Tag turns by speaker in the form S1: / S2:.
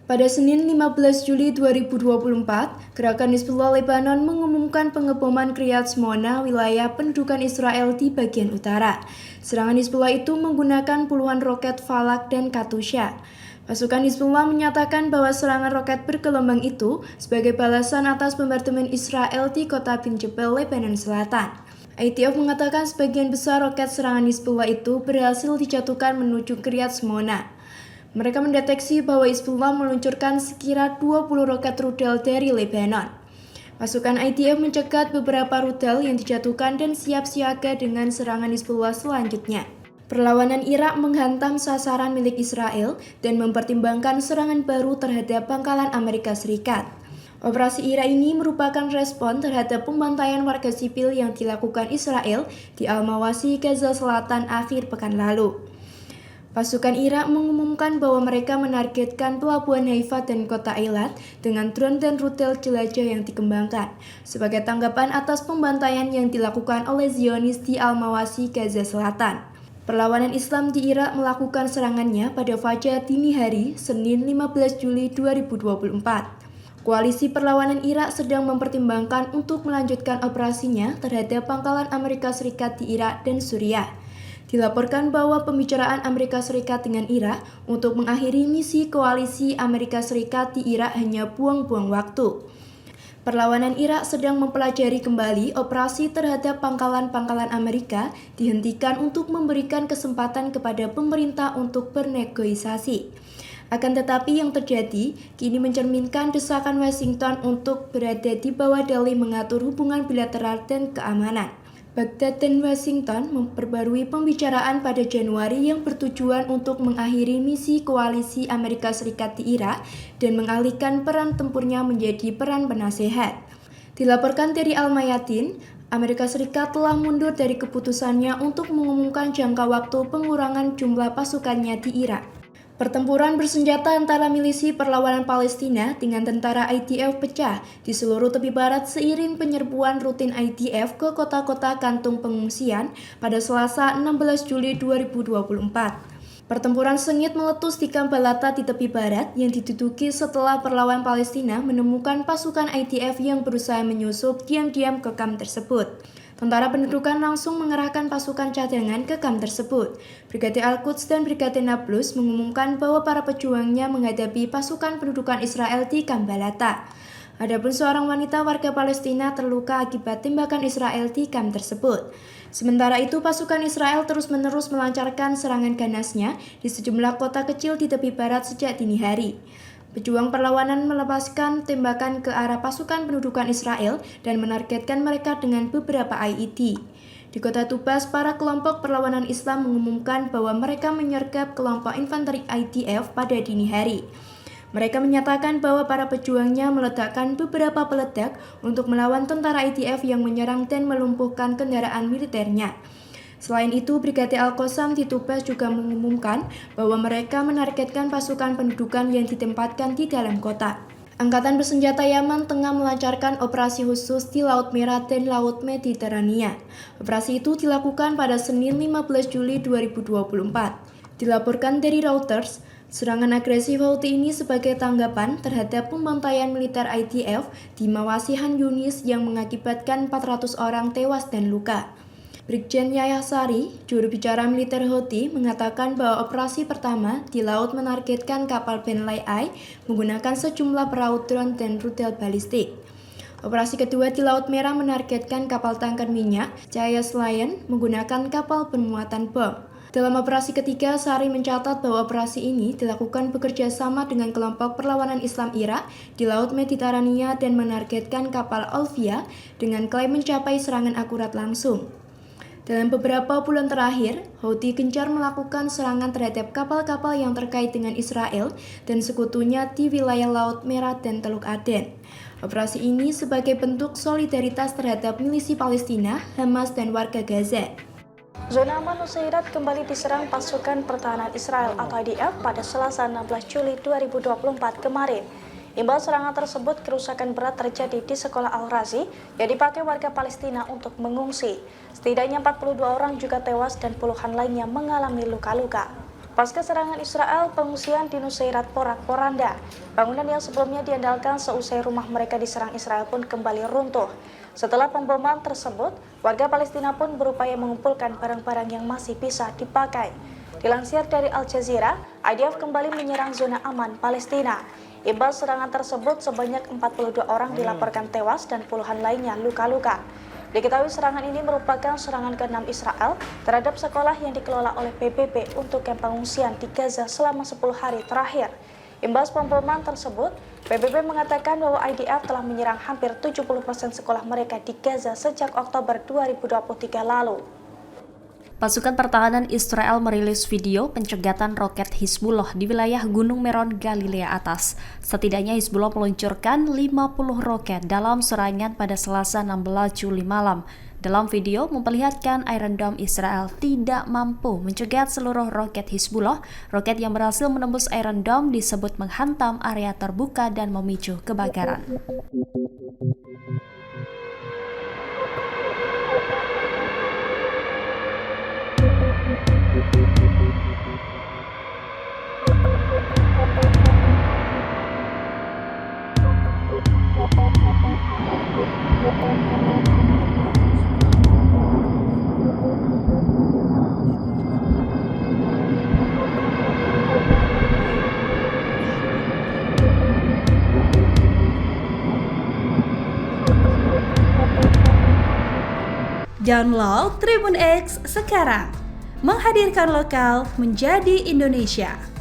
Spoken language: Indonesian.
S1: Pada Senin 15 Juli 2024, Gerakan Hizbullah Lebanon mengumumkan pengeboman Kiryat Shmona, wilayah pendudukan Israel di bagian utara. Serangan Hizbullah itu menggunakan puluhan roket Falak dan Katyusha. Pasukan Hizbullah menyatakan bahwa serangan roket bergelombang itu sebagai balasan atas bombardemen Israel di kota Bin Jebel, Lebanon Selatan. IDF mengatakan sebagian besar roket serangan Hizbullah itu berhasil dijatuhkan menuju Kiryat Shmona. Mereka mendeteksi bahwa Hizbullah meluncurkan sekira 20 roket rudal dari Lebanon. Pasukan IDF mencegat beberapa rudal yang dijatuhkan dan siap siaga dengan serangan Hizbullah selanjutnya. Perlawanan Irak menghantam sasaran milik Israel dan mempertimbangkan serangan baru terhadap pangkalan Amerika Serikat. Operasi Irak ini merupakan respon terhadap pembantaian warga sipil yang dilakukan Israel di Al-Mawasi, Gaza Selatan akhir pekan lalu. Pasukan Irak mengumumkan bahwa mereka menargetkan pelabuhan Haifa dan kota Eilat dengan drone dan rudal jelajah yang dikembangkan sebagai tanggapan atas pembantaian yang dilakukan oleh Zionis di Al-Mawasi, Gaza Selatan. Perlawanan Islam di Irak melakukan serangannya pada fajar dini hari Senin 15 Juli 2024. Koalisi perlawanan Irak sedang mempertimbangkan untuk melanjutkan operasinya terhadap pangkalan Amerika Serikat di Irak dan Suriah. Dilaporkan bahwa pembicaraan Amerika Serikat dengan Irak untuk mengakhiri misi koalisi Amerika Serikat di Irak hanya buang-buang waktu. Perlawanan Irak sedang mempelajari kembali operasi terhadap pangkalan-pangkalan Amerika dihentikan untuk memberikan kesempatan kepada pemerintah untuk bernegosiasi. Akan tetapi yang terjadi kini mencerminkan desakan Washington untuk berada di bawah dalih mengatur hubungan bilateral dan keamanan. Baghdad dan Washington memperbarui pembicaraan pada Januari yang bertujuan untuk mengakhiri misi koalisi Amerika Serikat di Irak dan mengalihkan peran tempurnya menjadi peran penasehat. Dilaporkan dari Al-Mayadin, Amerika Serikat telah mundur dari keputusannya untuk mengumumkan jangka waktu pengurangan jumlah pasukannya di Irak. Pertempuran bersenjata antara milisi perlawanan Palestina dengan tentara IDF pecah di seluruh tepi barat seiring penyerbuan rutin IDF ke kota-kota kantung pengungsian pada Selasa 16 Juli 2024. Pertempuran sengit meletus di Kamp Balata di tepi barat yang diduduki setelah perlawan Palestina menemukan pasukan IDF yang berusaha menyusup diam-diam ke kamp tersebut. Tentara pendudukan langsung mengerahkan pasukan cadangan ke kamp tersebut. Brigade Al-Quds dan Brigade Nablus mengumumkan bahwa para pejuangnya menghadapi pasukan pendudukan Israel di Kamp Balata. Adapun seorang wanita warga Palestina terluka akibat tembakan Israel di kamp tersebut. Sementara itu, pasukan Israel terus-menerus melancarkan serangan ganasnya di sejumlah kota kecil di tepi barat sejak dini hari. Pejuang perlawanan melepaskan tembakan ke arah pasukan pendudukan Israel dan menargetkan mereka dengan beberapa IED. Di kota Tubas, para kelompok perlawanan Islam mengumumkan bahwa mereka menyergap kelompok infanteri IDF pada dini hari. Mereka menyatakan bahwa para pejuangnya meledakkan beberapa peledak untuk melawan tentara IDF yang menyerang dan melumpuhkan kendaraan militernya. Selain itu, Brigade Al-Qassam di Tubas juga mengumumkan bahwa mereka menargetkan pasukan pendudukan yang ditempatkan di dalam kota. Angkatan bersenjata Yaman tengah melancarkan operasi khusus di Laut Merah dan Laut Mediterania. Operasi itu dilakukan pada Senin 15 Juli 2024. Dilaporkan dari Reuters, serangan agresif Houthi ini sebagai tanggapan terhadap pembantaian militer IDF di Mawasi Han Yunis yang mengakibatkan 400 orang tewas dan luka. Brigjen Yahya Sari, juru bicara militer Houthi, mengatakan bahwa operasi pertama di laut menargetkan kapal Ben Lai menggunakan sejumlah perahu drone dan rudal balistik. Operasi kedua di Laut Merah menargetkan kapal tangkar minyak Cayas Lion menggunakan kapal bermuatan bom. Dalam operasi ketiga, Sari mencatat bahwa operasi ini dilakukan bekerja sama dengan kelompok perlawanan Islam Irak di Laut Mediterania dan menargetkan kapal Olvia dengan klaim mencapai serangan akurat langsung. Dalam beberapa bulan terakhir, Houthi gencar melakukan serangan terhadap kapal-kapal yang terkait dengan Israel dan sekutunya di wilayah Laut Merah dan Teluk Aden. Operasi ini sebagai bentuk solidaritas terhadap milisi Palestina, Hamas, dan warga Gaza.
S2: Zona aman Nusairat kembali diserang pasukan pertahanan Israel atau IDF pada Selasa 16 Juli 2024 kemarin. Imbal serangan tersebut, kerusakan berat terjadi di sekolah Al-Razi yang dipakai warga Palestina untuk mengungsi. Setidaknya 42 orang juga tewas dan puluhan lainnya mengalami luka-luka. Pasca serangan Israel, pengungsian di Nusairat porak-poranda. Bangunan yang sebelumnya diandalkan seusai rumah mereka diserang Israel pun kembali runtuh. Setelah pemboman tersebut, warga Palestina pun berupaya mengumpulkan barang-barang yang masih bisa dipakai. Dilansir dari Al Jazeera, IDF kembali menyerang zona aman Palestina. Imbas serangan tersebut, sebanyak 42 orang dilaporkan tewas dan puluhan lainnya luka-luka. Diketahui serangan ini merupakan serangan ke-6 Israel terhadap sekolah yang dikelola oleh PBB untuk kamp pengungsian di Gaza selama 10 hari terakhir. Imbas pemboman tersebut, PBB mengatakan bahwa IDF telah menyerang hampir 70% sekolah mereka di Gaza sejak Oktober 2023 lalu.
S3: Pasukan pertahanan Israel merilis video pencegatan roket Hizbullah di wilayah Gunung Meron, Galilea Atas. Setidaknya Hizbullah meluncurkan 50 roket dalam serangan pada Selasa 16 Juli malam. Dalam video memperlihatkan Iron Dome Israel tidak mampu mencegat seluruh roket Hizbullah. Roket yang berhasil menembus Iron Dome disebut menghantam area terbuka dan memicu kebakaran.
S4: Download Tribun X sekarang, menghadirkan lokal menjadi Indonesia.